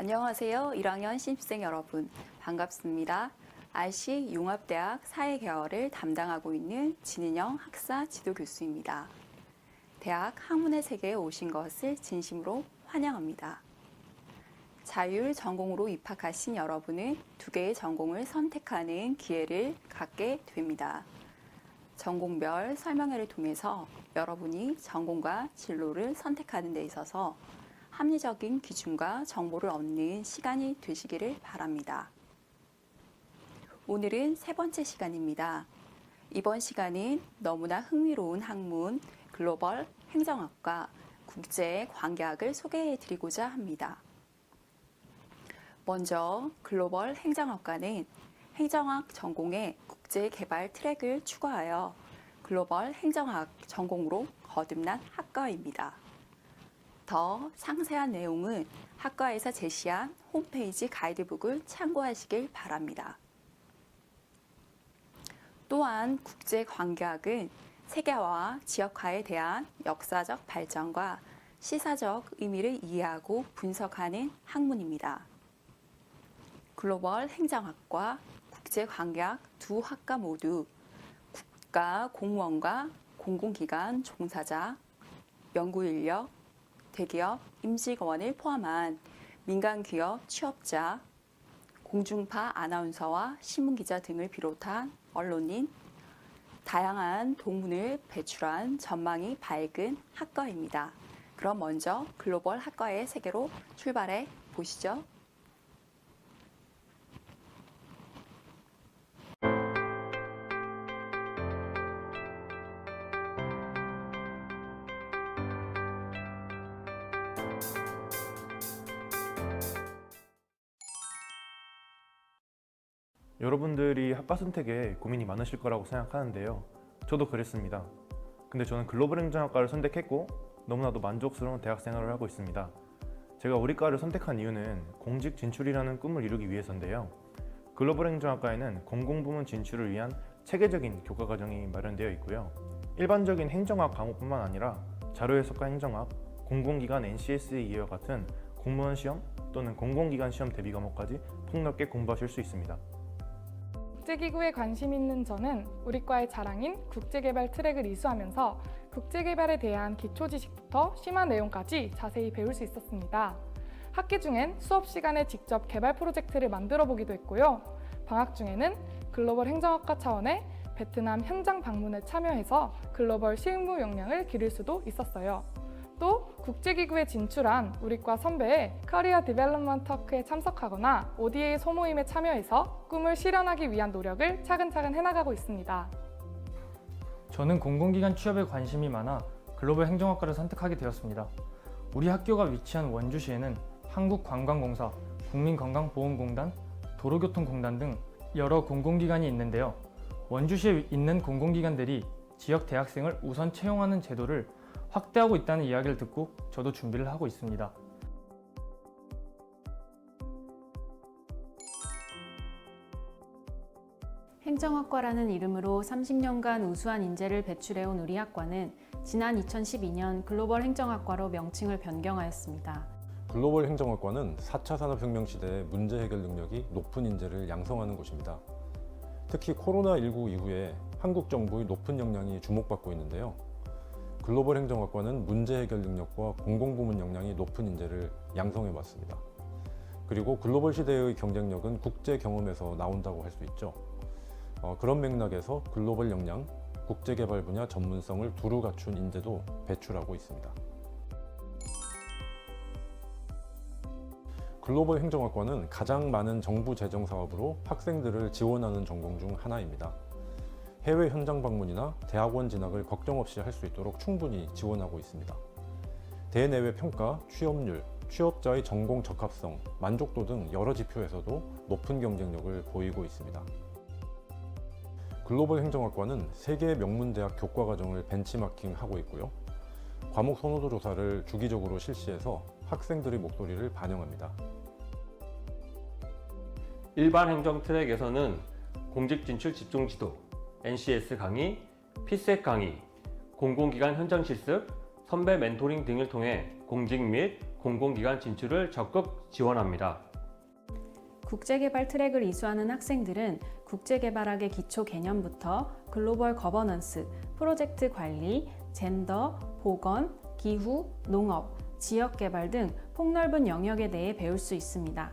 안녕하세요. 1학년 신입생 여러분. 반갑습니다. RC 융합대학 사회계열을 담당하고 있는 진은영 학사 지도교수입니다. 대학 학문의 세계에 오신 것을 진심으로 환영합니다. 자율 전공으로 입학하신 여러분은 두 개의 전공을 선택하는 기회를 갖게 됩니다. 전공별 설명회를 통해서 여러분이 전공과 진로를 선택하는 데 있어서 합리적인 기준과 정보를 얻는 시간이 되시기를 바랍니다. 오늘은 세 번째 시간입니다. 이번 시간은 너무나 흥미로운 학문 글로벌 행정학과 국제관계학을 소개해 드리고자 합니다. 먼저 글로벌 행정학과는 행정학 전공에 국제개발 트랙을 추가하여 글로벌 행정학 전공으로 거듭난 학과입니다. 더 상세한 내용은 학과에서 제시한 홈페이지 가이드북을 참고하시길 바랍니다. 또한 국제관계학은 세계화와 지역화에 대한 역사적 발전과 시사적 의미를 이해하고 분석하는 학문입니다. 글로벌 행정학과 국제관계학 두 학과 모두 국가 공무원과 공공기관 종사자, 연구인력, 대기업 임직원을 포함한 민간기업 취업자, 공중파 아나운서와 신문기자 등을 비롯한 언론인, 다양한 동문을 배출한 전망이 밝은 학과입니다. 그럼 먼저 글로벌 학과의 세계로 출발해 보시죠. 여러분들이 학과 선택에 고민이 많으실 거라고 생각하는데요. 저도 그랬습니다. 근데 저는 글로벌 행정학과를 선택했고 너무나도 만족스러운 대학 생활을 하고 있습니다. 제가 우리 과를 선택한 이유는 공직 진출이라는 꿈을 이루기 위해서인데요. 글로벌 행정학과에는 공공부문 진출을 위한 체계적인 교과 과정이 마련되어 있고요. 일반적인 행정학 과목뿐만 아니라 자료해석과 행정학, 공공기관 NCSE 이와 같은 공무원 시험 또는 공공기관 시험 대비 과목까지 폭넓게 공부하실 수 있습니다. 국제기구에 관심 있는 저는 우리 과의 자랑인 국제개발 트랙을 이수하면서 국제개발에 대한 기초지식부터 심화 내용까지 자세히 배울 수 있었습니다. 학기 중엔 수업 시간에 직접 개발 프로젝트를 만들어 보기도 했고요. 방학 중에는 글로벌 행정학과 차원의 베트남 현장 방문에 참여해서 글로벌 실무 역량을 기를 수도 있었어요. 또 국제기구에 진출한 우리과 선배의 커리어 디벨롭먼트 터크에 참석하거나 ODA 소모임에 참여해서 꿈을 실현하기 위한 노력을 차근차근 해나가고 있습니다. 저는 공공기관 취업에 관심이 많아 글로벌 행정학과를 선택하게 되었습니다. 우리 학교가 위치한 원주시에는 한국관광공사, 국민건강보험공단, 도로교통공단 등 여러 공공기관이 있는데요. 원주시에 있는 공공기관들이 지역 대학생을 우선 채용하는 제도를 확대하고 있다는 이야기를 듣고 저도 준비를 하고 있습니다. 행정학과라는 이름으로 30년간 우수한 인재를 배출해온 우리 학과는 지난 2012년 글로벌 행정학과로 명칭을 변경하였습니다. 글로벌 행정학과는 4차 산업혁명 시대의 문제 해결 능력이 높은 인재를 양성하는 곳입니다. 특히 코로나19 이후에 한국 정부의 높은 역량이 주목받고 있는데요. 글로벌 행정학과는 문제 해결 능력과 공공부문 역량이 높은 인재를 양성해 왔습니다. 그리고 글로벌 시대의 경쟁력은 국제 경험에서 나온다고 할 수 있죠. 그런 맥락에서 글로벌 역량, 국제개발 분야 전문성을 두루 갖춘 인재도 배출하고 있습니다. 글로벌 행정학과는 가장 많은 정부 재정 사업으로 학생들을 지원하는 전공 중 하나입니다. 해외 현장 방문이나 대학원 진학을 걱정 없이 할 수 있도록 충분히 지원하고 있습니다. 대내외 평가, 취업률, 취업자의 전공 적합성, 만족도 등 여러 지표에서도 높은 경쟁력을 보이고 있습니다. 글로벌 행정학과는 세계 명문대학 교과과정을 벤치마킹하고 있고요. 과목 선호도 조사를 주기적으로 실시해서 학생들의 목소리를 반영합니다. 일반 행정 트랙에서는 공직 진출 집중 지도, NCS 강의, 피스액 강의, 공공기관 현장 실습, 선배 멘토링 등을 통해 공직 및 공공기관 진출을 적극 지원합니다. 국제개발 트랙을 이수하는 학생들은 국제개발학의 기초 개념부터 글로벌 거버넌스, 프로젝트 관리, 젠더, 보건, 기후, 농업, 지역개발 등 폭넓은 영역에 대해 배울 수 있습니다.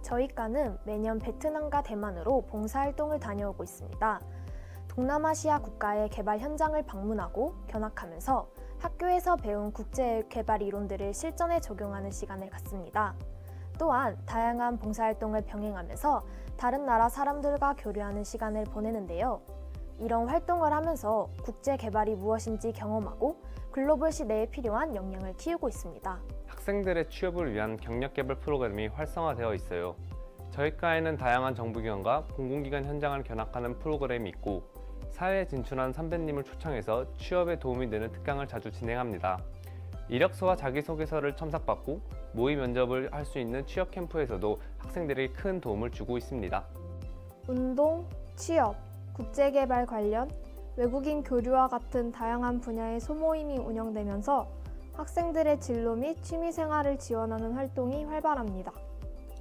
저희 과는 매년 베트남과 대만으로 봉사활동을 다녀오고 있습니다. 동남아시아 국가의 개발 현장을 방문하고 견학하면서 학교에서 배운 국제개발 이론들을 실전에 적용하는 시간을 갖습니다. 또한 다양한 봉사활동을 병행하면서 다른 나라 사람들과 교류하는 시간을 보내는데요. 이런 활동을 하면서 국제개발이 무엇인지 경험하고 글로벌 시대에 필요한 역량을 키우고 있습니다. 학생들의 취업을 위한 경력개발 프로그램이 활성화되어 있어요. 저희 과에는 다양한 정부기관과 공공기관 현장을 견학하는 프로그램이 있고 사회에 진출한 선배님을 초청해서 취업에 도움이 되는 특강을 자주 진행합니다. 이력서와 자기소개서를 첨삭받고 모의 면접을 할 수 있는 취업 캠프에서도 학생들에게 큰 도움을 주고 있습니다. 운동, 취업, 국제개발 관련, 외국인 교류와 같은 다양한 분야의 소모임이 운영되면서 학생들의 진로 및 취미생활을 지원하는 활동이 활발합니다.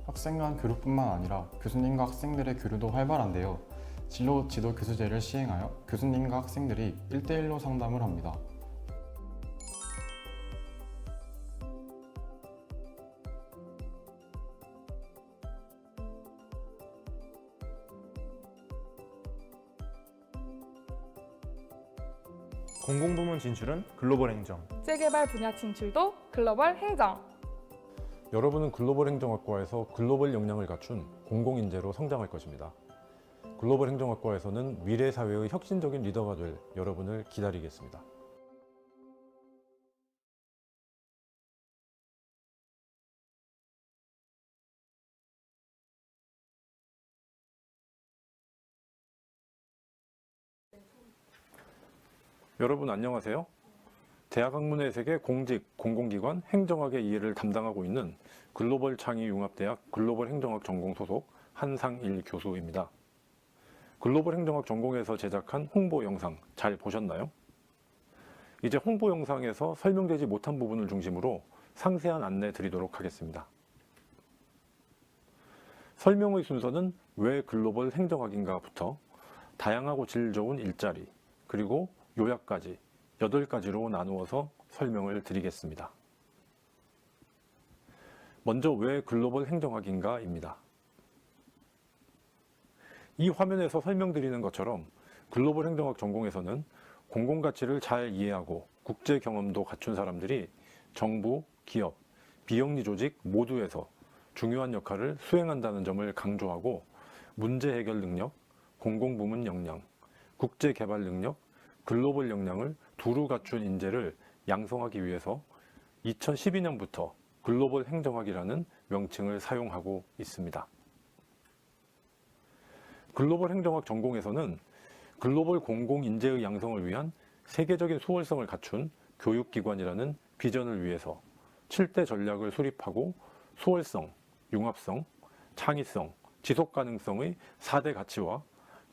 학생 간 교류뿐만 아니라 교수님과 학생들의 교류도 활발한데요. 진로 지도 교수제를 시행하여 교수님과 학생들이 1대1로 상담을 합니다. 공공부문 진출은 글로벌 행정. 국제개발 분야 진출도 글로벌 행정. 여러분은 글로벌 행정학과에서 글로벌 역량을 갖춘 공공인재로 성장할 것입니다. 글로벌 행정학과에서는 미래 사회의 혁신적인 리더가 될 여러분을 기다리겠습니다. 여러분 안녕하세요. 대학학문의 세계 공직, 공공기관, 행정학의 이해를 담당하고 있는 글로벌 창의융합대학 글로벌 행정학 전공 소속 한상일 교수입니다. 글로벌 행정학 전공에서 제작한 홍보 영상 잘 보셨나요? 이제 홍보 영상에서 설명되지 못한 부분을 중심으로 상세한 안내 드리도록 하겠습니다. 설명의 순서는 왜 글로벌 행정학인가부터 다양하고 질 좋은 일자리, 그리고 요약까지 8가지로 나누어서 설명을 드리겠습니다. 먼저 왜 글로벌 행정학인가입니다. 이 화면에서 설명드리는 것처럼 글로벌 행정학 전공에서는 공공가치를 잘 이해하고 국제 경험도 갖춘 사람들이 정부, 기업, 비영리 조직 모두에서 중요한 역할을 수행한다는 점을 강조하고 문제 해결 능력, 공공부문 역량, 국제 개발 능력, 글로벌 역량을 두루 갖춘 인재를 양성하기 위해서 2012년부터 글로벌 행정학이라는 명칭을 사용하고 있습니다. 글로벌 행정학 전공에서는 글로벌 공공인재의 양성을 위한 세계적인 수월성을 갖춘 교육기관이라는 비전을 위해서 7대 전략을 수립하고 수월성, 융합성, 창의성, 지속가능성의 4대 가치와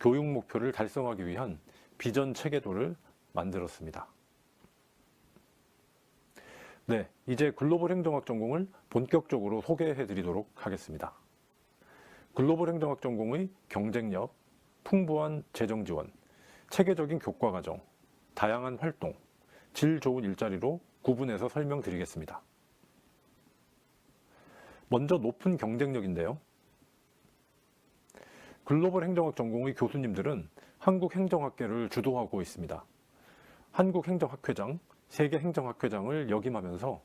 교육 목표를 달성하기 위한 비전 체계도를 만들었습니다. 네, 이제 글로벌 행정학 전공을 본격적으로 소개해 드리도록 하겠습니다. 글로벌 행정학 전공의 경쟁력, 풍부한 재정 지원, 체계적인 교과 과정, 다양한 활동, 질 좋은 일자리로 구분해서 설명드리겠습니다. 먼저 높은 경쟁력인데요. 글로벌 행정학 전공의 교수님들은 한국행정학계를 주도하고 있습니다. 한국행정학회장, 세계행정학회장을 역임하면서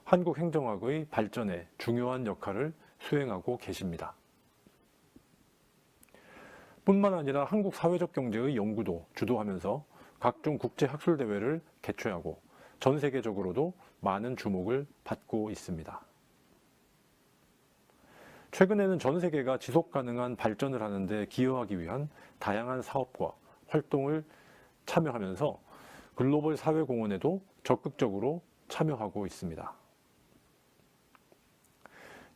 한국행정학의 발전에 중요한 역할을 수행하고 계십니다. 뿐만 아니라 한국 사회적 경제의 연구도 주도하면서 각종 국제학술대회를 개최하고 전 세계적으로도 많은 주목을 받고 있습니다. 최근에는 전 세계가 지속가능한 발전을 하는 데 기여하기 위한 다양한 사업과 활동을 참여하면서 글로벌 사회공헌에도 적극적으로 참여하고 있습니다.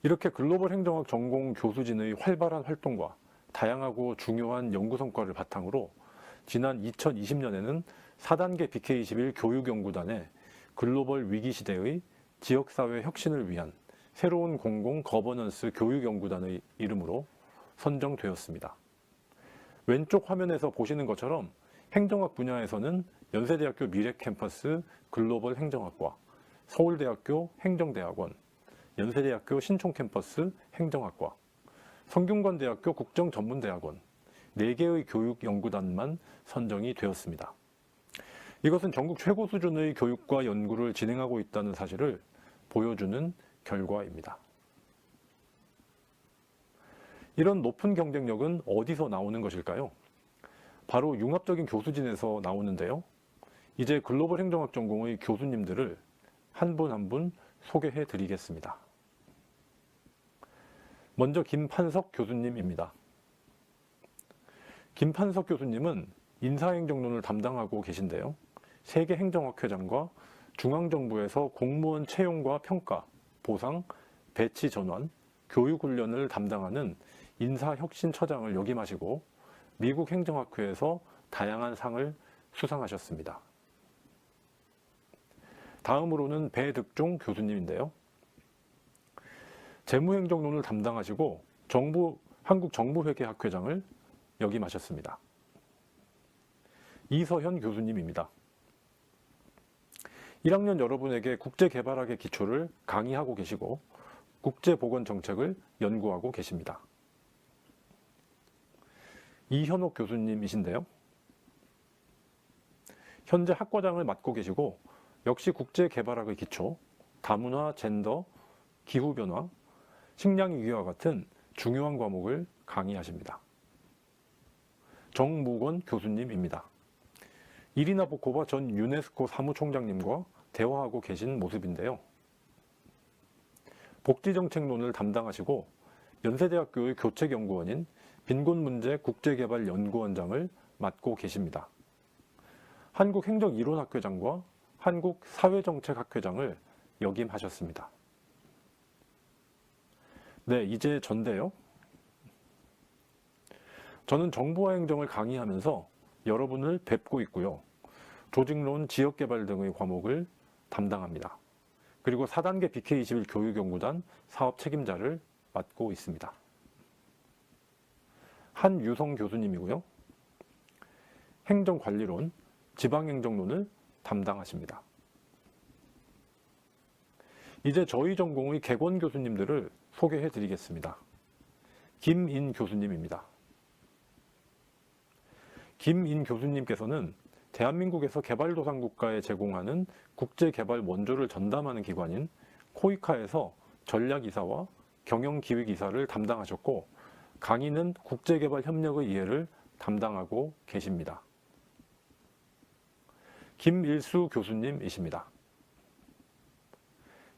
이렇게 글로벌 행정학 전공 교수진의 활발한 활동과 다양하고 중요한 연구 성과를 바탕으로 지난 2020년에는 4단계 BK21 교육연구단의 글로벌 위기 시대의 지역사회 혁신을 위한 새로운 공공 거버넌스 교육연구단의 이름으로 선정되었습니다. 왼쪽 화면에서 보시는 것처럼 행정학 분야에서는 연세대학교 미래캠퍼스 글로벌 행정학과, 서울대학교 행정대학원, 연세대학교 신촌캠퍼스 행정학과, 성균관대학교 국정전문대학원 4개의 교육연구단만 선정이 되었습니다. 이것은 전국 최고 수준의 교육과 연구를 진행하고 있다는 사실을 보여주는 결과입니다. 이런 높은 경쟁력은 어디서 나오는 것일까요? 바로 융합적인 교수진에서 나오는데요. 이제 글로벌 행정학 전공의 교수님들을 한 분 한 분 소개해 드리겠습니다. 먼저 김판석 교수님입니다. 김판석 교수님은 인사행정론을 담당하고 계신데요. 세계행정학회장과 중앙정부에서 공무원 채용과 평가, 보상, 배치 전환, 교육훈련을 담당하는 인사혁신처장을 역임하시고 미국 행정학회에서 다양한 상을 수상하셨습니다. 다음으로는 배득종 교수님인데요. 재무행정론을 담당하시고 한국정부회계학회장을 역임하셨습니다. 이서현 교수님입니다. 1학년 여러분에게 국제개발학의 기초를 강의하고 계시고 국제보건정책을 연구하고 계십니다. 이현옥 교수님이신데요. 현재 학과장을 맡고 계시고 역시 국제개발학의 기초, 다문화, 젠더, 기후변화, 식량위기와 같은 중요한 과목을 강의하십니다. 정무건 교수님입니다. 이리나 보코바 전 유네스코 사무총장님과 대화하고 계신 모습인데요. 복지정책론을 담당하시고 연세대학교의 교책연구원인 빈곤문제 국제개발연구원장을 맡고 계십니다. 한국행정이론학회장과 한국사회정책학회장을 역임하셨습니다. 네, 이제 전데요. 저는 정부와 행정을 강의하면서 여러분을 뵙고 있고요. 조직론, 지역개발 등의 과목을 담당합니다. 그리고 4단계 BK21 교육연구단 사업 책임자를 맡고 있습니다. 한유성 교수님이고요. 행정관리론, 지방행정론을 담당하십니다. 이제 저희 전공의 객원 교수님들을 소개해 드리겠습니다. 김인 교수님입니다. 김인 교수님께서는 대한민국에서 개발도상국가에 제공하는 국제개발 원조를 전담하는 기관인 코이카에서 전략이사와 경영기획이사를 담당하셨고 강의는 국제개발협력의 이해를 담당하고 계십니다. 김일수 교수님이십니다.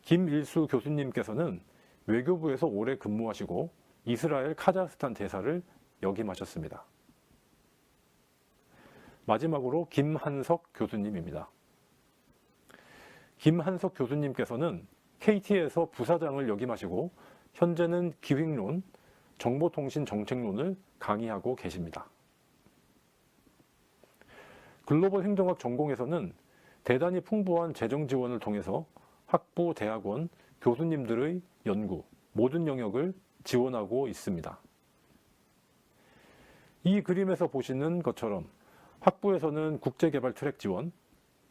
김일수 교수님께서는 외교부에서 오래 근무하시고 이스라엘, 카자흐스탄 대사를 역임하셨습니다. 마지막으로 김한석 교수님입니다. 김한석 교수님께서는 KT에서 부사장을 역임하시고 현재는 기획론, 정보통신 정책론을 강의하고 계십니다. 글로벌 행정학 전공에서는 대단히 풍부한 재정 지원을 통해서 학부, 대학원, 교수님들의 연구, 모든 영역을 지원하고 있습니다. 이 그림에서 보시는 것처럼 학부에서는 국제개발 트랙 지원,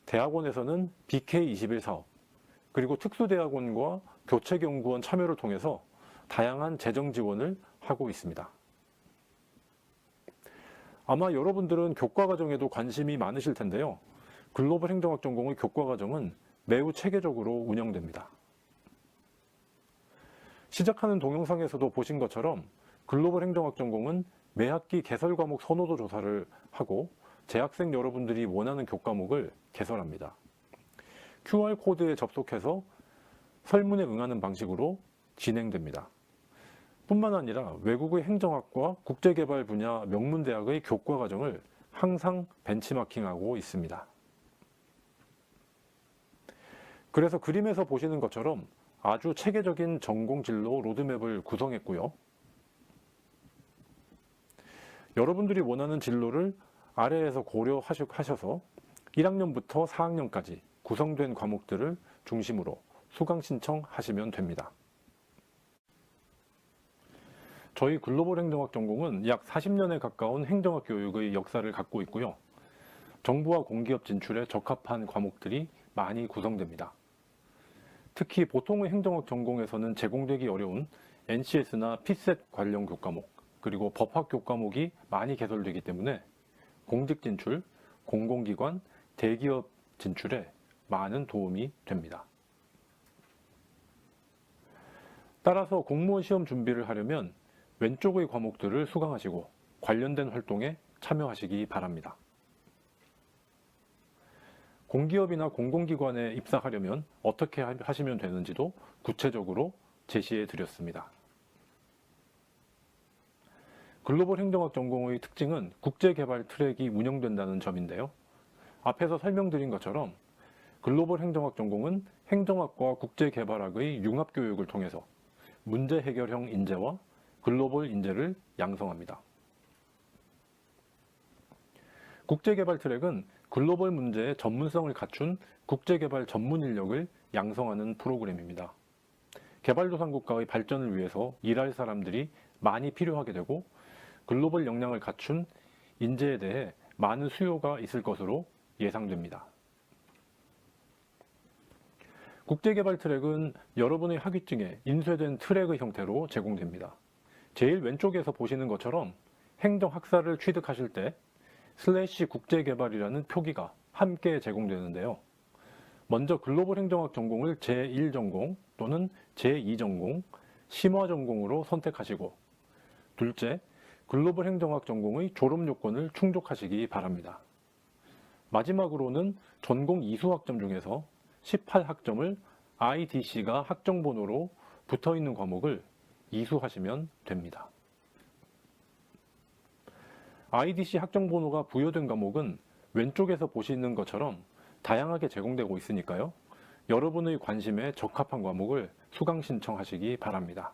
대학원에서는 BK21 사업, 그리고 특수대학원과 교책연구원 참여를 통해서 다양한 재정 지원을 하고 있습니다. 아마 여러분들은 교과과정에도 관심이 많으실 텐데요. 글로벌 행정학 전공의 교과과정은 매우 체계적으로 운영됩니다. 시작하는 동영상에서도 보신 것처럼 글로벌 행정학 전공은 매 학기 개설 과목 선호도 조사를 하고 재학생 여러분들이 원하는 교과목을 개설합니다. QR코드에 접속해서 설문에 응하는 방식으로 진행됩니다. 뿐만 아니라 외국의 행정학과 국제개발 분야 명문대학의 교과과정을 항상 벤치마킹하고 있습니다. 그래서 그림에서 보시는 것처럼 아주 체계적인 전공 진로 로드맵을 구성했고요. 여러분들이 원하는 진로를 아래에서 고려하셔서 1학년부터 4학년까지 구성된 과목들을 중심으로 수강 신청하시면 됩니다. 저희 글로벌 행정학 전공은 약 40년에 가까운 행정학 교육의 역사를 갖고 있고요. 정부와 공기업 진출에 적합한 과목들이 많이 구성됩니다. 특히 보통의 행정학 전공에서는 제공되기 어려운 NCS나 PSET 관련 교과목, 그리고 법학 교과목이 많이 개설되기 때문에 공직 진출, 공공기관, 대기업 진출에 많은 도움이 됩니다. 따라서 공무원 시험 준비를 하려면 왼쪽의 과목들을 수강하시고 관련된 활동에 참여하시기 바랍니다. 공기업이나 공공기관에 입사하려면 어떻게 하시면 되는지도 구체적으로 제시해 드렸습니다. 글로벌 행정학 전공의 특징은 국제개발 트랙이 운영된다는 점인데요. 앞에서 설명드린 것처럼 글로벌 행정학 전공은 행정학과 국제개발학의 융합교육을 통해서 문제 해결형 인재와 글로벌 인재를 양성합니다. 국제개발 트랙은 글로벌 문제의 전문성을 갖춘 국제개발 전문 인력을 양성하는 프로그램입니다. 개발도상국가의 발전을 위해서 일할 사람들이 많이 필요하게 되고 글로벌 역량을 갖춘 인재에 대해 많은 수요가 있을 것으로 예상됩니다. 국제개발 트랙은 여러분의 학위증에 인쇄된 트랙의 형태로 제공됩니다. 제일 왼쪽에서 보시는 것처럼 행정학사를 취득하실 때 /국제개발이라는 표기가 함께 제공되는데요. 먼저 글로벌 행정학 전공을 제1전공 또는 제2전공, 심화전공으로 선택하시고 둘째, 글로벌 행정학 전공의 졸업 요건을 충족하시기 바랍니다. 마지막으로는 전공 이수학점 중에서 18학점을 IDC가 학점번호로 붙어있는 과목을 이수하시면 됩니다. IDC 학점번호가 부여된 과목은 왼쪽에서 보시는 것처럼 다양하게 제공되고 있으니까요. 여러분의 관심에 적합한 과목을 수강 신청하시기 바랍니다.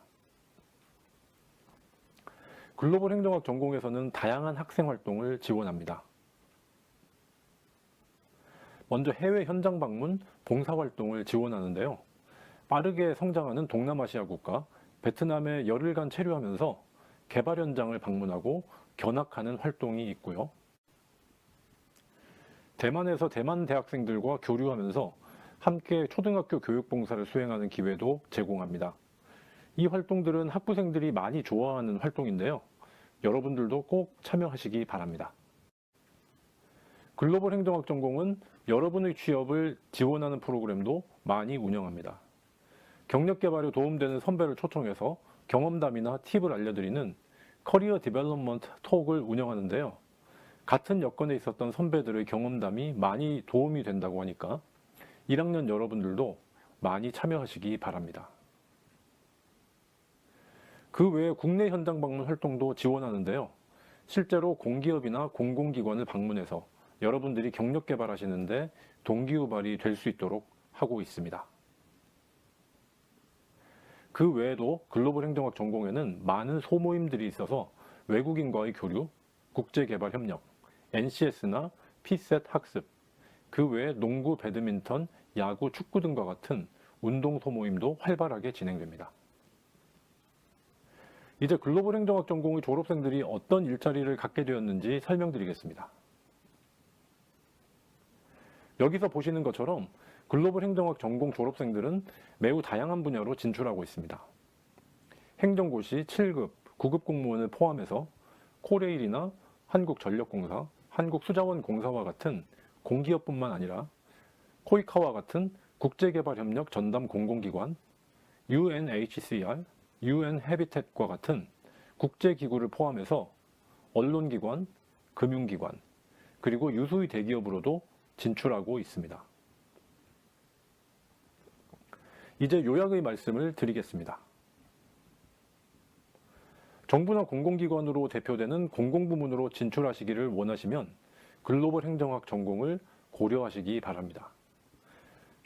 글로벌 행정학 전공에서는 다양한 학생 활동을 지원합니다. 먼저 해외 현장 방문, 봉사활동을 지원하는데요. 빠르게 성장하는 동남아시아 국가, 베트남에 열흘간 체류하면서 개발 현장을 방문하고 견학하는 활동이 있고요. 대만에서 대만 대학생들과 교류하면서 함께 초등학교 교육봉사를 수행하는 기회도 제공합니다. 이 활동들은 학부생들이 많이 좋아하는 활동인데요. 여러분들도 꼭 참여하시기 바랍니다. 글로벌 행정학 전공은 여러분의 취업을 지원하는 프로그램도 많이 운영합니다. 경력 개발에 도움되는 선배를 초청해서 경험담이나 팁을 알려드리는 커리어 디벨롭먼트 톡을 운영하는데요. 같은 여건에 있었던 선배들의 경험담이 많이 도움이 된다고 하니까 1학년 여러분들도 많이 참여하시기 바랍니다. 그 외에 국내 현장 방문 활동도 지원하는데요. 실제로 공기업이나 공공기관을 방문해서 여러분들이 경력 개발하시는데 동기유발이 될 수 있도록 하고 있습니다. 그 외에도 글로벌 행정학 전공에는 많은 소모임들이 있어서 외국인과의 교류, 국제개발 협력, NCS나 PSET 학습, 그 외에 농구, 배드민턴, 야구, 축구 등과 같은 운동 소모임도 활발하게 진행됩니다. 이제 글로벌 행정학 전공의 졸업생들이 어떤 일자리를 갖게 되었는지 설명드리겠습니다. 여기서 보시는 것처럼 글로벌 행정학 전공 졸업생들은 매우 다양한 분야로 진출하고 있습니다. 행정고시 7급, 9급 공무원을 포함해서 코레일이나 한국전력공사, 한국수자원공사와 같은 공기업뿐만 아니라 코이카와 같은 국제개발협력 전담 공공기관, UNHCR, UN 해비텟과 같은 국제기구를 포함해서 언론기관, 금융기관, 그리고 유수의 대기업으로도 진출하고 있습니다. 이제 요약의 말씀을 드리겠습니다. 정부나 공공기관으로 대표되는 공공부문으로 진출하시기를 원하시면 글로벌 행정학 전공을 고려하시기 바랍니다.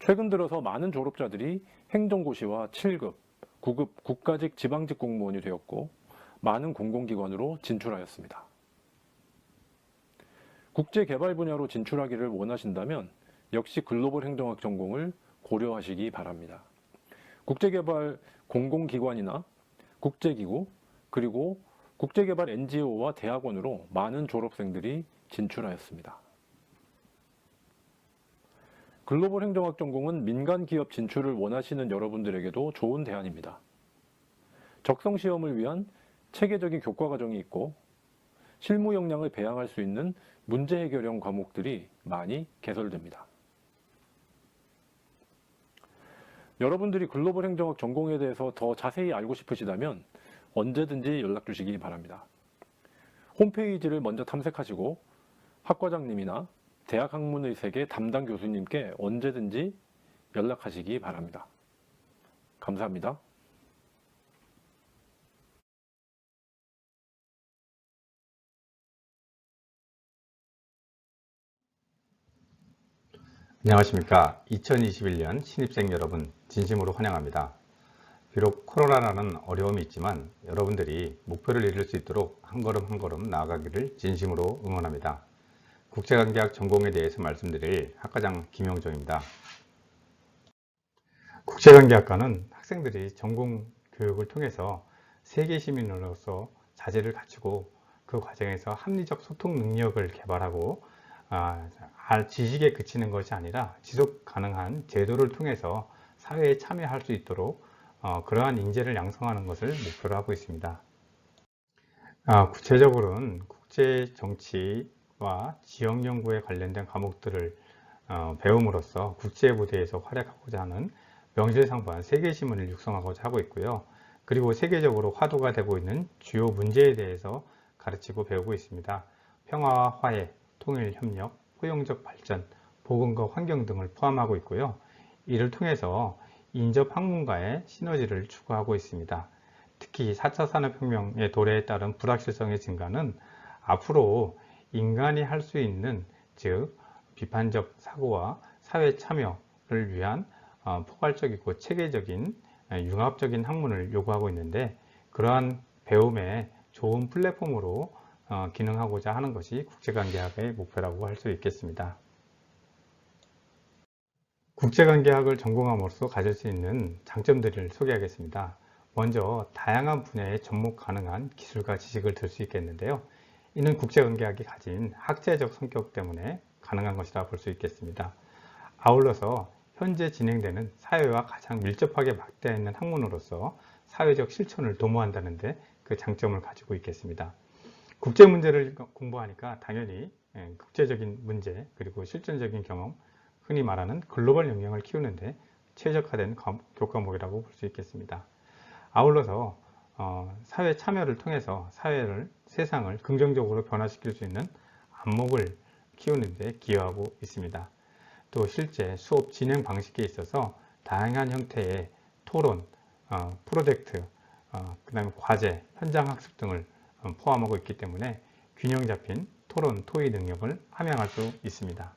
최근 들어서 많은 졸업자들이 행정고시와 7급, 9급 국가직 지방직 공무원이 되었고 많은 공공기관으로 진출하였습니다. 국제 개발 분야로 진출하기를 원하신다면 역시 글로벌 행정학 전공을 고려하시기 바랍니다. 국제개발 공공기관이나 국제기구, 그리고 국제개발 NGO와 대학원으로 많은 졸업생들이 진출하였습니다. 글로벌 행정학 전공은 민간 기업 진출을 원하시는 여러분들에게도 좋은 대안입니다. 적성 시험을 위한 체계적인 교과 과정이 있고 실무 역량을 배양할 수 있는 문제 해결형 과목들이 많이 개설됩니다. 여러분들이 글로벌 행정학 전공에 대해서 더 자세히 알고 싶으시다면 언제든지 연락 주시기 바랍니다. 홈페이지를 먼저 탐색하시고 학과장님이나 대학 학문의 세계 담당 교수님께 언제든지 연락하시기 바랍니다. 감사합니다. 안녕하십니까. 2021년 신입생 여러분 진심으로 환영합니다. 비록 코로나라는 어려움이 있지만 여러분들이 목표를 이룰 수 있도록 한 걸음 한 걸음 나아가기를 진심으로 응원합니다. 국제관계학 전공에 대해서 말씀드릴 학과장 김용정입니다. 국제관계학과는 학생들이 전공 교육을 통해서 세계 시민으로서 자질을 갖추고 그 과정에서 합리적 소통 능력을 개발하고 지식에 그치는 것이 아니라 지속 가능한 제도를 통해서 사회에 참여할 수 있도록 그러한 인재를 양성하는 것을 목표로 하고 있습니다. 구체적으로는 국제 정치와 지역 연구에 관련된 과목들을 배움으로써 국제 무대에서 활약하고자 하는 명실상부한 세계 시민을 육성하고자 하고 있고요. 그리고 세계적으로 화두가 되고 있는 주요 문제에 대해서 가르치고 배우고 있습니다. 평화와 화해, 통일, 협력, 포용적 발전, 보건과 환경 등을 포함하고 있고요. 이를 통해서 인접 학문과의 시너지를 추구하고 있습니다. 특히 4차 산업혁명의 도래에 따른 불확실성의 증가는 앞으로 인간이 할 수 있는 즉 비판적 사고와 사회 참여를 위한 포괄적이고 체계적인 융합적인 학문을 요구하고 있는데 그러한 배움의 좋은 플랫폼으로 기능하고자 하는 것이 국제관계학의 목표라고 할 수 있겠습니다. 국제관계학을 전공함으로써 가질 수 있는 장점들을 소개하겠습니다. 먼저 다양한 분야에 접목 가능한 기술과 지식을 들 수 있겠는데요. 이는 국제관계학이 가진 학제적 성격 때문에 가능한 것이라 볼 수 있겠습니다. 아울러서 현재 진행되는 사회와 가장 밀접하게 맞닿아 있는 학문으로서 사회적 실천을 도모한다는 데 그 장점을 가지고 있겠습니다. 국제 문제를 공부하니까 당연히 국제적인 문제 그리고 실전적인 경험, 흔히 말하는 글로벌 역량을 키우는데 최적화된 교과목이라고 볼 수 있겠습니다. 아울러서 사회 참여를 통해서 사회를, 세상을 긍정적으로 변화시킬 수 있는 안목을 키우는 데 기여하고 있습니다. 또 실제 수업 진행 방식에 있어서 다양한 형태의 토론, 프로젝트, 그 다음에 과제, 현장 학습 등을 포함하고 있기 때문에 균형 잡힌 토론, 토의 능력을 함양할 수 있습니다.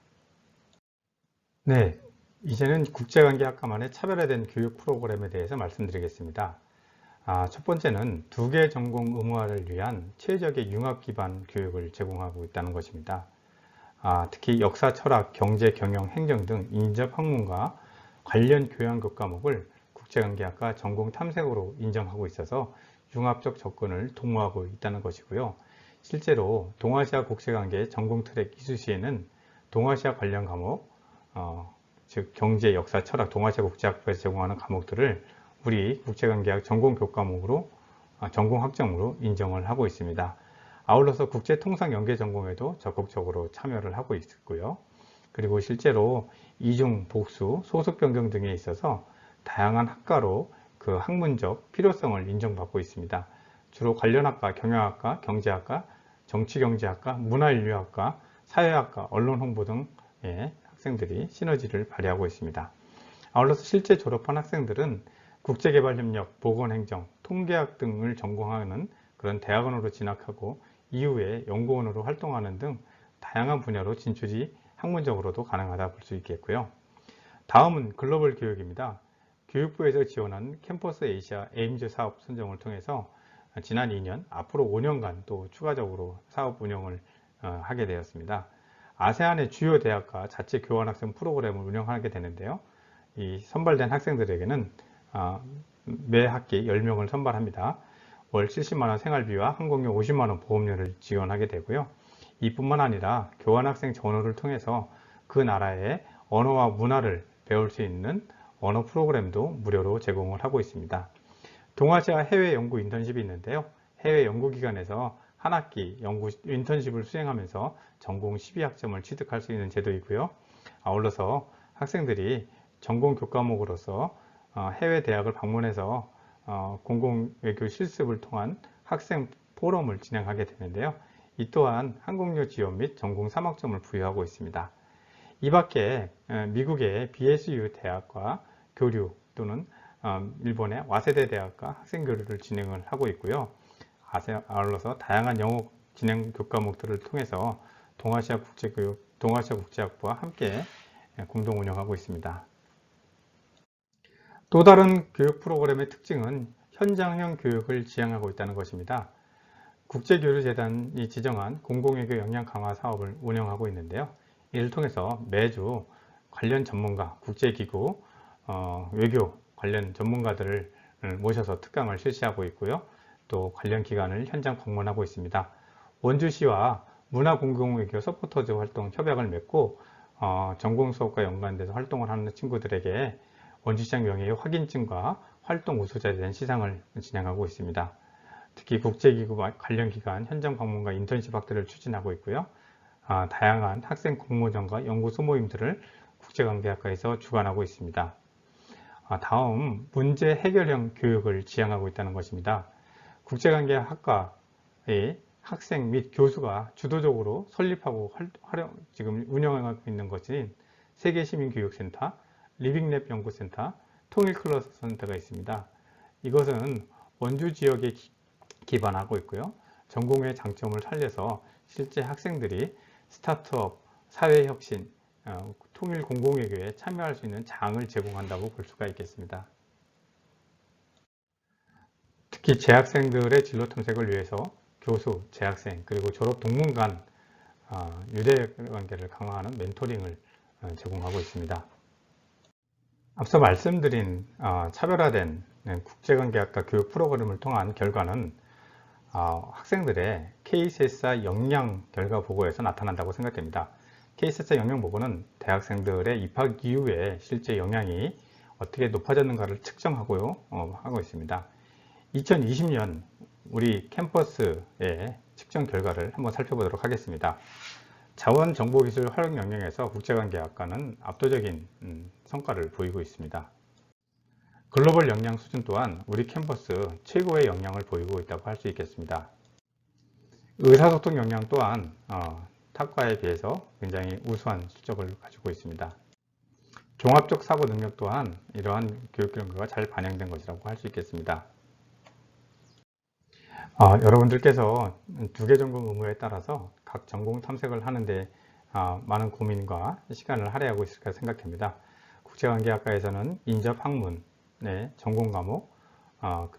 네, 이제는 국제관계학과만의 차별화된 교육 프로그램에 대해서 말씀드리겠습니다. 첫 번째는 두 개 전공 의무화를 위한 최적의 융합 기반 교육을 제공하고 있다는 것입니다. 특히 역사, 철학, 경제, 경영, 행정 등 인접 학문과 관련 교양 교과목을 국제관계학과 전공 탐색으로 인정하고 있어서 융합적 접근을 도모하고 있다는 것이고요. 실제로 동아시아 국제관계 전공 트랙 이수시에는 동아시아 관련 과목, 즉 경제, 역사, 철학, 동아시아 국제학부에서 제공하는 과목들을 우리 국제관계학 전공 교과목으로 전공 학점으로 인정을 하고 있습니다. 아울러서 국제통상연계 전공에도 적극적으로 참여를 하고 있고요. 그리고 실제로 이중, 복수, 소속 변경 등에 있어서 다양한 학과로 그 학문적 필요성을 인정받고 있습니다. 주로 관련 학과, 경영학과, 경제학과, 정치경제학과, 문화인류학과, 사회학과, 언론홍보 등의 학생들이 시너지를 발휘하고 있습니다. 아울러서 실제 졸업한 학생들은 국제개발협력, 보건행정, 통계학 등을 전공하는 그런 대학원으로 진학하고 이후에 연구원으로 활동하는 등 다양한 분야로 진출이 학문적으로도 가능하다 볼 수 있겠고요. 다음은 글로벌 교육입니다. 교육부에서 지원한 캠퍼스 에이시아 에임즈 사업 선정을 통해서 지난 2년, 앞으로 5년간 또 추가적으로 사업 운영을 하게 되었습니다. 아세안의 주요 대학과 자체 교환학생 프로그램을 운영하게 되는데요. 이 선발된 학생들에게는 매 학기 10명을 선발합니다. 월 70만 원 생활비와 항공료 50만 원 보험료를 지원하게 되고요. 이뿐만 아니라 교환학생 전후를 통해서 그 나라의 언어와 문화를 배울 수 있는 언어 프로그램도 무료로 제공을 하고 있습니다. 동아시아 해외 연구 인턴십이 있는데요. 해외 연구기관에서 한 학기 연구 인턴십을 수행하면서 전공 12학점을 취득할 수 있는 제도이고요. 아울러서 학생들이 전공 교과목으로서 해외 대학을 방문해서 공공외교 실습을 통한 학생 포럼을 진행하게 되는데요. 이 또한 항공료 지원 및 전공 3학점을 부여하고 있습니다. 이 밖에 미국의 BSU 대학과 교류 또는 일본의 와세대 대학과 학생 교류를 진행을 하고 있고요. 아울러서 다양한 영어 진행 교과목들을 통해서 동아시아 국제학부와 함께 공동 운영하고 있습니다. 또 다른 교육 프로그램의 특징은 현장형 교육을 지향하고 있다는 것입니다. 국제교류재단이 지정한 공공외교 역량 강화 사업을 운영하고 있는데요. 이를 통해서 매주 관련 전문가, 국제기구, 외교 관련 전문가들을 모셔서 특강을 실시하고 있고요. 또 관련 기관을 현장 방문하고 있습니다. 원주시와 문화공공외교 서포터즈 활동 협약을 맺고 전공 수업과 연관돼서 활동을 하는 친구들에게 원주시장 명예의 확인증과 활동 우수자에 대한 시상을 진행하고 있습니다. 특히 국제기구 관련 기관 현장 방문과 인턴십 확대를 추진하고 있고요. 다양한 학생 공모전과 연구 소모임들을 국제관계학과에서 주관하고 있습니다. 다음 문제 해결형 교육을 지향하고 있다는 것입니다. 국제관계학과의 학생 및 교수가 주도적으로 설립하고 지금 운영하고 있는 것인 세계시민교육센터, 리빙랩 연구센터, 통일클러스터 센터가 있습니다. 이것은 원주 지역에 기반하고 있고요. 전공의 장점을 살려서 실제 학생들이 스타트업, 사회혁신, 통일 공공외교에 참여할 수 있는 장을 제공한다고 볼 수가 있겠습니다. 특히 재학생들의 진로 탐색을 위해서 교수, 재학생, 그리고 졸업 동문 간 유대관계를 강화하는 멘토링을 제공하고 있습니다. 앞서 말씀드린 차별화된 국제관계학과 교육 프로그램을 통한 결과는 학생들의 KCSR 역량 결과 보고에서 나타난다고 생각됩니다. KCSR 역량 보고는 대학생들의 입학 이후에 실제 역량이 어떻게 높아졌는가를 측정하고요, 하고 있습니다. 2020년 우리 캠퍼스의 측정 결과를 한번 살펴보도록 하겠습니다. 자원정보기술 활용 역량에서 국제관계학과는 압도적인 성과를 보이고 있습니다. 글로벌 역량 수준 또한 우리 캠퍼스 최고의 역량을 보이고 있다고 할 수 있겠습니다. 의사소통 역량 또한 타과에 비해서 굉장히 우수한 실적을 가지고 있습니다. 종합적 사고 능력 또한 이러한 교육 결과가 잘 반영된 것이라고 할 수 있겠습니다. 여러분들께서 두 개 전공 의무에 따라서 각 전공 탐색을 하는데 많은 고민과 시간을 할애하고 있을까 생각됩니다. 국제관계학과에서는 인접 학문의 전공 과목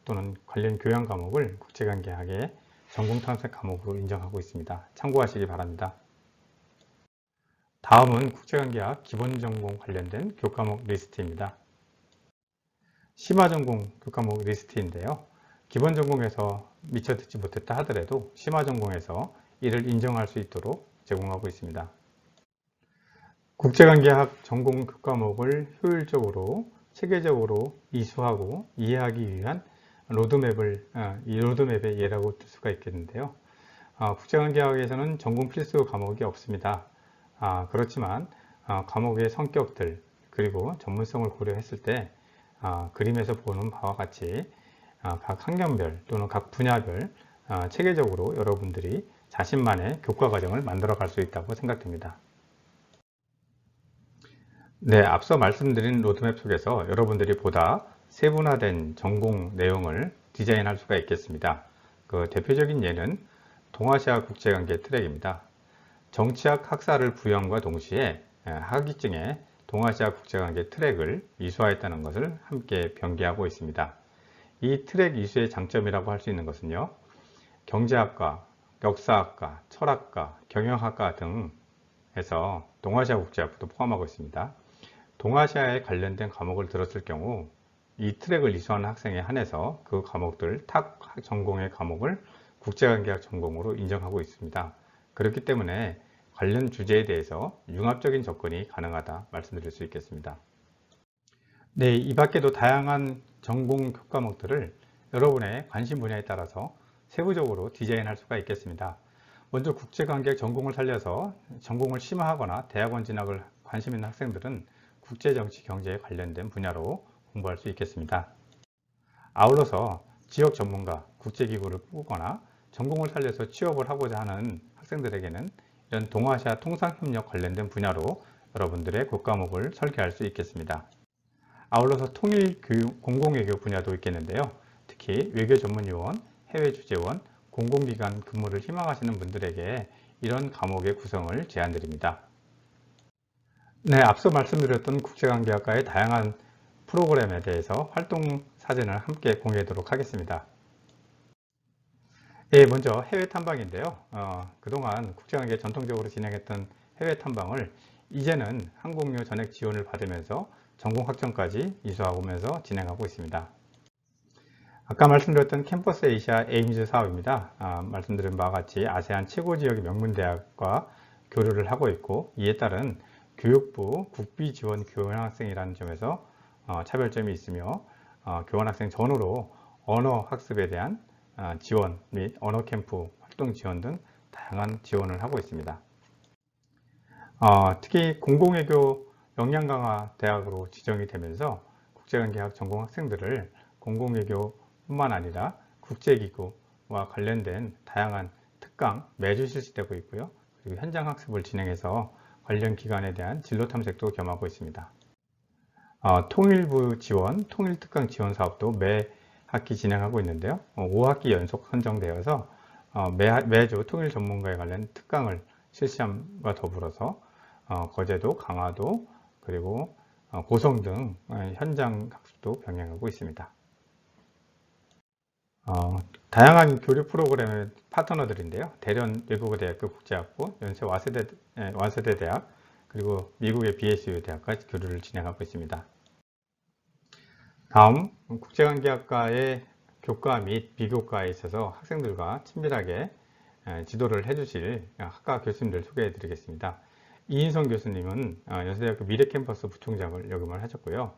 또는 관련 교양 과목을 국제관계학의 전공 탐색 과목으로 인정하고 있습니다. 참고하시기 바랍니다. 다음은 국제관계학 기본전공 관련된 교과목 리스트입니다. 심화전공 교과목 리스트인데요. 기본전공에서 미처 듣지 못했다 하더라도 심화전공에서 이를 인정할 수 있도록 제공하고 있습니다. 국제관계학 전공 교과목을 효율적으로 체계적으로 이수하고 이해하기 위한 이 로드맵의 예라고 들 수가 있겠는데요. 국제관계학에서는 전공 필수 과목이 없습니다. 그렇지만 과목의 성격들 그리고 전문성을 고려했을 때 그림에서 보는 바와 같이 각 학년별 또는 각 분야별 체계적으로 여러분들이 자신만의 교과 과정을 만들어 갈 수 있다고 생각됩니다. 네, 앞서 말씀드린 로드맵 속에서 여러분들이 보다 세분화된 전공 내용을 디자인할 수가 있겠습니다. 그 대표적인 예는 동아시아 국제관계 트랙입니다. 정치학 학사를 부여함과 동시에 학위증에 동아시아 국제관계 트랙을 이수하였다는 것을 함께 병기하고 있습니다. 이 트랙 이수의 장점이라고 할 수 있는 것은요, 경제학과, 역사학과, 철학과, 경영학과 등 해서 동아시아 국제학부도 포함하고 있습니다. 동아시아에 관련된 과목을 들었을 경우 이 트랙을 이수하는 학생에 한해서 그 과목들 탁 전공의 과목을 국제관계학 전공으로 인정하고 있습니다. 그렇기 때문에 관련 주제에 대해서 융합적인 접근이 가능하다 말씀드릴 수 있겠습니다. 네, 이 밖에도 다양한 전공 교과목들을 여러분의 관심 분야에 따라서 세부적으로 디자인할 수가 있겠습니다. 먼저 국제관계학 전공을 살려서 전공을 심화하거나 대학원 진학을 관심 있는 학생들은 국제정치 경제에 관련된 분야로 공부할 수 있겠습니다. 아울러서 지역 전문가, 국제기구를 꾸거나 전공을 살려서 취업을 하고자 하는 학생들에게는 이런 동아시아 통상협력 관련된 분야로 여러분들의 교과목을 설계할 수 있겠습니다. 아울러서 통일교육, 공공외교 분야도 있겠는데요. 특히 외교전문요원, 해외주재원, 공공기관 근무를 희망하시는 분들에게 이런 과목의 구성을 제안드립니다. 네, 앞서 말씀드렸던 국제관계학과의 다양한 프로그램에 대해서 활동 사진을 함께 공유하도록 하겠습니다. 예, 먼저 해외 탐방인데요. 그동안 국제관계 전통적으로 진행했던 해외 탐방을 이제는 항공료 전액 지원을 받으면서 전공 학점까지 이수하면서 진행하고 있습니다. 아까 말씀드렸던 캠퍼스 에이시아 에임즈 사업입니다. 말씀드린 바와 같이 아세안 최고 지역의 명문대학과 교류를 하고 있고, 이에 따른 교육부 국비 지원 교환학생이라는 점에서 차별점이 있으며, 교환학생 전후로 언어 학습에 대한 지원 및 언어 캠프 활동 지원 등 다양한 지원을 하고 있습니다. 특히 공공외교 역량 강화 대학으로 지정이 되면서 국제관계학 전공 학생들을 공공외교뿐만 아니라 국제기구와 관련된 다양한 특강 매주 실시되고 있고요. 그리고 현장 학습을 진행해서 관련 기관에 대한 진로 탐색도 겸하고 있습니다. 통일부 지원, 통일특강 지원 사업도 매 학기 진행하고 있는데요. 5학기 연속 선정되어서 매주 통일 전문가에 관련 특강을 실시함과 더불어서 거제도, 강화도, 그리고 고성 등 현장 학습도 병행하고 있습니다. 다양한 교류 프로그램의 파트너들인데요. 대련 외국어대학교 국제학부, 연세 와세대 대학, 그리고 미국의 BSU 대학과 교류를 진행하고 있습니다. 다음, 국제관계학과의 교과 및 비교과에 있어서 학생들과 친밀하게 지도를 해주실 학과 교수님들 소개해 드리겠습니다. 이인성 교수님은 연세대학교 미래캠퍼스 부총장을 역임을 하셨고요.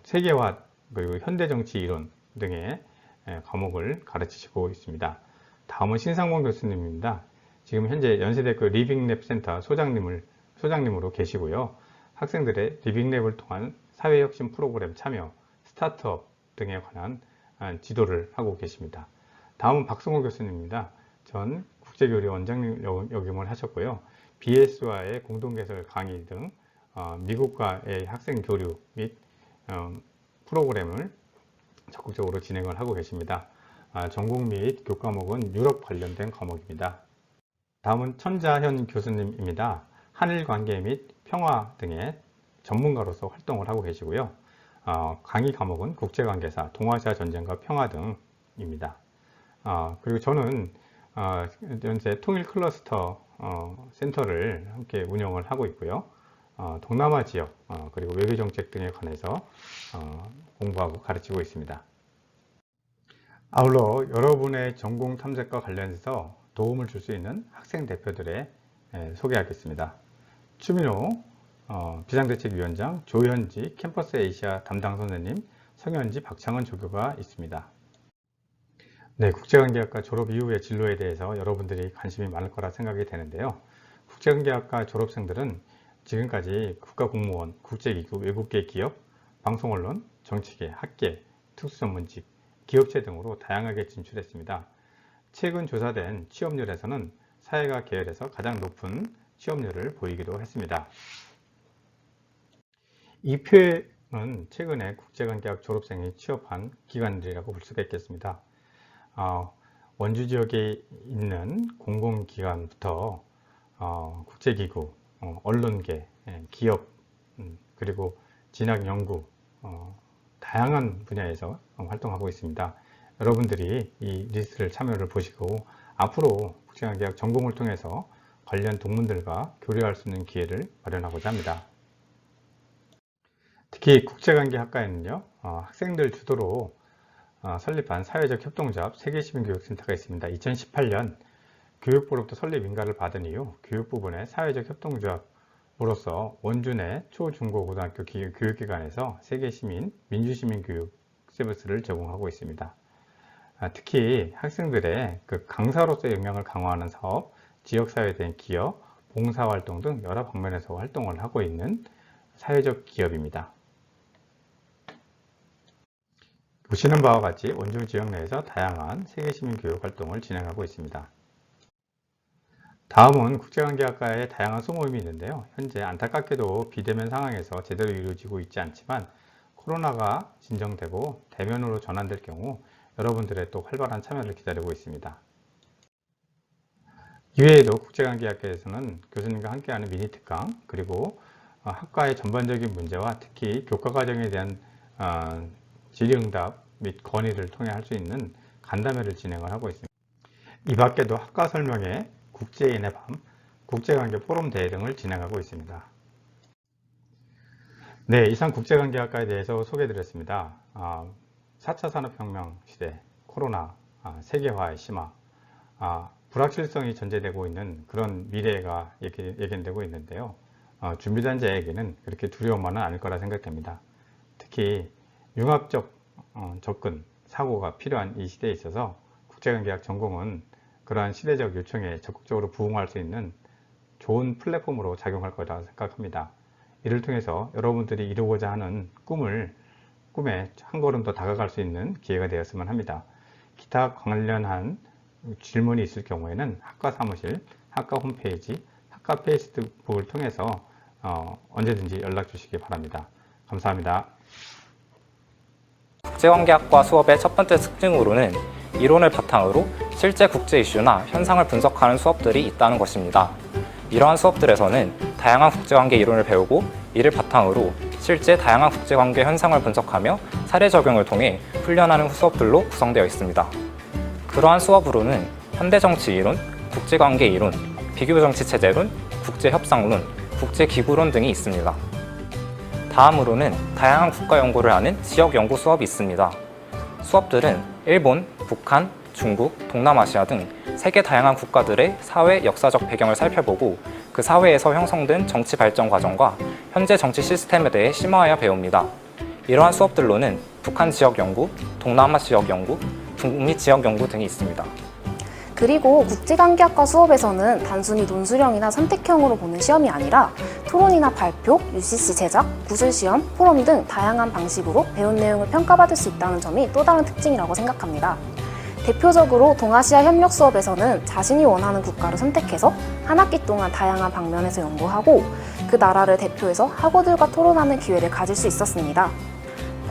세계화 그리고 현대정치 이론 등의 과목을 가르치시고 있습니다. 다음은 신상권 교수님입니다. 지금 현재 연세대학교 리빙랩 센터 소장님으로 계시고요. 학생들의 리빙랩을 통한 사회혁신 프로그램 참여, 스타트업 등에 관한 지도를 하고 계십니다. 다음은 박승호 교수님입니다. 전 국제교류 원장님 역임을 하셨고요. BS와의 공동개설 강의 등 미국과의 학생 교류 및 프로그램을 적극적으로 진행을 하고 계십니다. 전공 및 교과목은 유럽 관련된 과목입니다. 다음은 천자현 교수님입니다. 한일 관계 및 평화 등의 전문가로서 활동을 하고 계시고요. 강의 과목은 국제관계사, 동아시아 전쟁과 평화 등입니다. 그리고 저는 현재 통일 클러스터 센터를 함께 운영을 하고 있고요. 동남아 지역 그리고 외교정책 등에 관해서 공부하고 가르치고 있습니다. 아울러 여러분의 전공 탐색과 관련해서 도움을 줄 수 있는 학생 대표들의 소개하겠습니다. 추민호 비상대책위원장, 조현지 캠퍼스 에이시아 담당 선생님, 성현지 박창원 조교가 있습니다. 네, 국제관계학과 졸업 이후의 진로에 대해서 여러분들이 관심이 많을 거라 생각이 되는데요. 국제관계학과 졸업생들은 지금까지 국가공무원, 국제기구, 외국계 기업, 방송언론, 정치계, 학계, 특수전문직, 기업체 등으로 다양하게 진출했습니다. 최근 조사된 취업률에서는 사회가 계열에서 가장 높은 취업률을 보이기도 했습니다. 이 표는 최근에 국제관계학 졸업생이 취업한 기관들이라고 볼 수가 있겠습니다. 원주 지역에 있는 공공기관부터 국제기구, 언론계, 기업, 그리고 진학연구, 다양한 분야에서 활동하고 있습니다. 여러분들이 이 리스트를 참여를 보시고 앞으로 국제관계학 전공을 통해서 관련 동문들과 교류할 수 있는 기회를 마련하고자 합니다. 특히 국제관계학과에는요, 학생들 주도로 설립한 사회적 협동조합 세계시민교육센터가 있습니다. 2018년 교육부로부터 설립 인가를 받은 이후 교육부분의 사회적 협동조합으로서 원주 내 초, 중고, 고등학교 교육기관에서 세계시민, 민주시민교육 서비스를 제공하고 있습니다. 특히 학생들의 강사로서의 역량을 강화하는 사업, 지역사회에 대한 기여, 봉사활동 등 여러 방면에서 활동을 하고 있는 사회적 기업입니다. 보시는 바와 같이 원주 지역 내에서 다양한 세계시민교육 활동을 진행하고 있습니다. 다음은 국제관계학과의 다양한 소모임이 있는데요. 현재 안타깝게도 비대면 상황에서 제대로 이루어지고 있지 않지만 코로나가 진정되고 대면으로 전환될 경우 여러분들의 또 활발한 참여를 기다리고 있습니다. 이외에도 국제관계학과에서는 교수님과 함께하는 미니 특강, 그리고 학과의 전반적인 문제와 특히 교과과정에 대한 질의응답 및 건의를 통해 할 수 있는 간담회를 진행을 하고 있습니다. 이 밖에도 학과 설명회, 국제인의 밤, 국제관계 포럼 대회 등을 진행하고 있습니다. 네, 이상 국제관계학과에 대해서 소개해드렸습니다. 4차 산업혁명 시대, 코로나, 세계화의 심화, 불확실성이 전제되고 있는 그런 미래가 예견되고 있는데요. 준비된 자에게는 그렇게 두려움만은 아닐 거라 생각됩니다. 특히 융합적 접근, 사고가 필요한 이 시대에 있어서 국제관계학 전공은 그러한 시대적 요청에 적극적으로 부응할 수 있는 좋은 플랫폼으로 작용할 거라 생각합니다. 이를 통해서 여러분들이 이루고자 하는 꿈에 한 걸음 더 다가갈 수 있는 기회가 되었으면 합니다. 기타 관련한 질문이 있을 경우에는 학과 사무실, 학과 홈페이지, 학과 페이스북을 통해서 언제든지 연락 주시기 바랍니다. 감사합니다. 국제관계학과 수업의 첫 번째 특징으로는 이론을 바탕으로 실제 국제 이슈나 현상을 분석하는 수업들이 있다는 것입니다. 이러한 수업들에서는 다양한 국제관계 이론을 배우고 이를 바탕으로 실제 다양한 국제관계 현상을 분석하며 사례 적용을 통해 훈련하는 수업들로 구성되어 있습니다. 그러한 수업으로는 현대정치 이론, 국제관계 이론, 비교정치체제론, 국제협상론, 국제기구론 등이 있습니다. 다음으로는 다양한 국가 연구를 하는 지역 연구 수업이 있습니다. 수업들은 일본, 북한, 중국, 동남아시아 등 세계 다양한 국가들의 사회, 역사적 배경을 살펴보고 그 사회에서 형성된 정치 발전 과정과 현재 정치 시스템에 대해 심화하여 배웁니다. 이러한 수업들로는 북한 지역 연구, 동남아 지역 연구, 북미 지역 연구 등이 있습니다. 그리고 국제관계학과 수업에서는 단순히 논술형이나 선택형으로 보는 시험이 아니라 토론이나 발표, UCC 제작, 구술시험, 포럼 등 다양한 방식으로 배운 내용을 평가받을 수 있다는 점이 또 다른 특징이라고 생각합니다. 대표적으로 동아시아 협력 수업에서는 자신이 원하는 국가를 선택해서 한 학기 동안 다양한 방면에서 연구하고 그 나라를 대표해서 학우들과 토론하는 기회를 가질 수 있었습니다.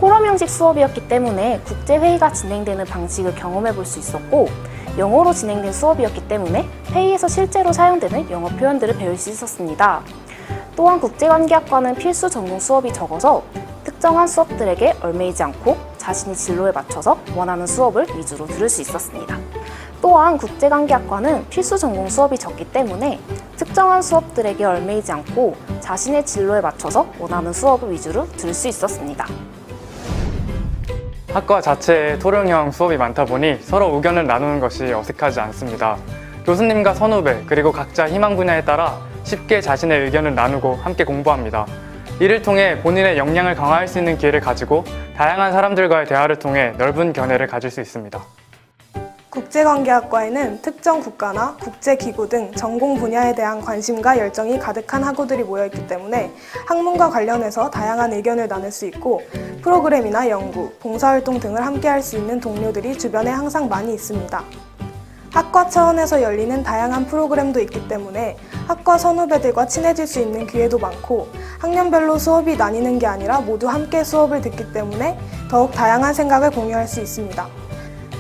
포럼 형식 수업이었기 때문에 국제회의가 진행되는 방식을 경험해 볼 수 있었고 영어로 진행된 수업이었기 때문에 회의에서 실제로 사용되는 영어 표현들을 배울 수 있었습니다. 또한 국제관계학과는 필수 전공 수업이 적어서 특정한 수업들에게 얽매이지 않고 자신의 진로에 맞춰서 원하는 수업을 위주로 들을 수 있었습니다. 또한 국제관계학과는 필수 전공 수업이 적기 때문에 특정한 수업들에게 얽매이지 않고 자신의 진로에 맞춰서 원하는 수업을 위주로 들을 수 있었습니다. 학과 자체에 토론형 수업이 많다 보니 서로 의견을 나누는 것이 어색하지 않습니다. 교수님과 선후배 그리고 각자 희망 분야에 따라 쉽게 자신의 의견을 나누고 함께 공부합니다. 이를 통해 본인의 역량을 강화할 수 있는 기회를 가지고 다양한 사람들과의 대화를 통해 넓은 견해를 가질 수 있습니다. 국제관계학과에는 특정 국가나 국제기구 등 전공 분야에 대한 관심과 열정이 가득한 학우들이 모여있기 때문에 학문과 관련해서 다양한 의견을 나눌 수 있고 프로그램이나 연구, 봉사활동 등을 함께 할 수 있는 동료들이 주변에 항상 많이 있습니다. 학과 차원에서 열리는 다양한 프로그램도 있기 때문에 학과 선후배들과 친해질 수 있는 기회도 많고 학년별로 수업이 나뉘는 게 아니라 모두 함께 수업을 듣기 때문에 더욱 다양한 생각을 공유할 수 있습니다.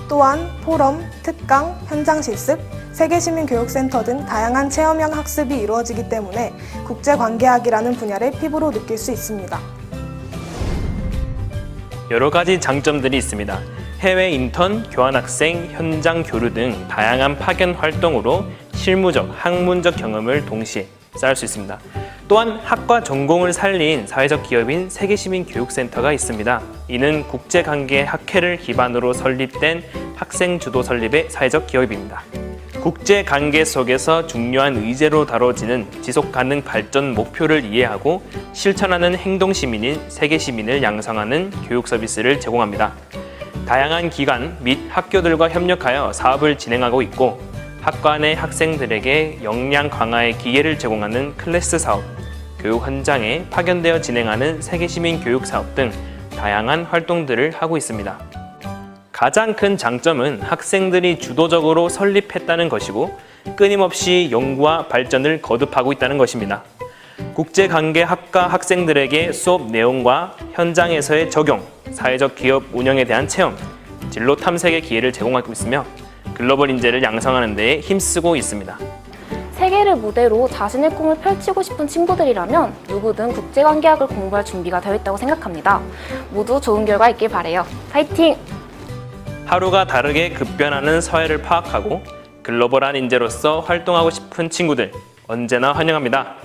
또한 포럼, 특강, 현장 실습, 세계시민교육센터 등 다양한 체험형 학습이 이루어지기 때문에 국제관계학이라는 분야를 피부로 느낄 수 있습니다. 여러 가지 장점들이 있습니다. 해외 인턴, 교환학생, 현장 교류 등 다양한 파견 활동으로 실무적, 학문적 경험을 동시에 쌓을 수 있습니다. 또한 학과 전공을 살린 사회적 기업인 세계시민교육센터가 있습니다. 이는 국제관계 학회를 기반으로 설립된 학생 주도 설립의 사회적 기업입니다. 국제관계 속에서 중요한 의제로 다뤄지는 지속가능 발전 목표를 이해하고 실천하는 행동시민인 세계시민을 양성하는 교육 서비스를 제공합니다. 다양한 기관 및 학교들과 협력하여 사업을 진행하고 있고 학과 내 학생들에게 역량 강화의 기회를 제공하는 클래스 사업, 교육 현장에 파견되어 진행하는 세계시민 교육 사업 등 다양한 활동들을 하고 있습니다. 가장 큰 장점은 학생들이 주도적으로 설립했다는 것이고 끊임없이 연구와 발전을 거듭하고 있다는 것입니다. 국제관계학과 학생들에게 수업 내용과 현장에서의 적용, 사회적 기업 운영에 대한 체험, 진로 탐색의 기회를 제공하고 있으며 글로벌 인재를 양성하는 데 힘쓰고 있습니다. 세계를 무대로 자신의 꿈을 펼치고 싶은 친구들이라면 누구든 국제관계학을 공부할 준비가 되어 있다고 생각합니다. 모두 좋은 결과 있길 바래요. 파이팅! 하루가 다르게 급변하는 사회를 파악하고 글로벌한 인재로서 활동하고 싶은 친구들 언제나 환영합니다.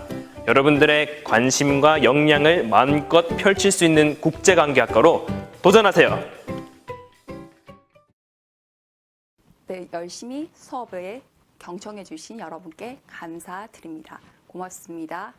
여러분들의 관심과 역량을 마음껏 펼칠 수 있는 국제관계학과로 도전하세요. 네, 열심히 수업에 경청해 주신 여러분께 감사드립니다. 고맙습니다.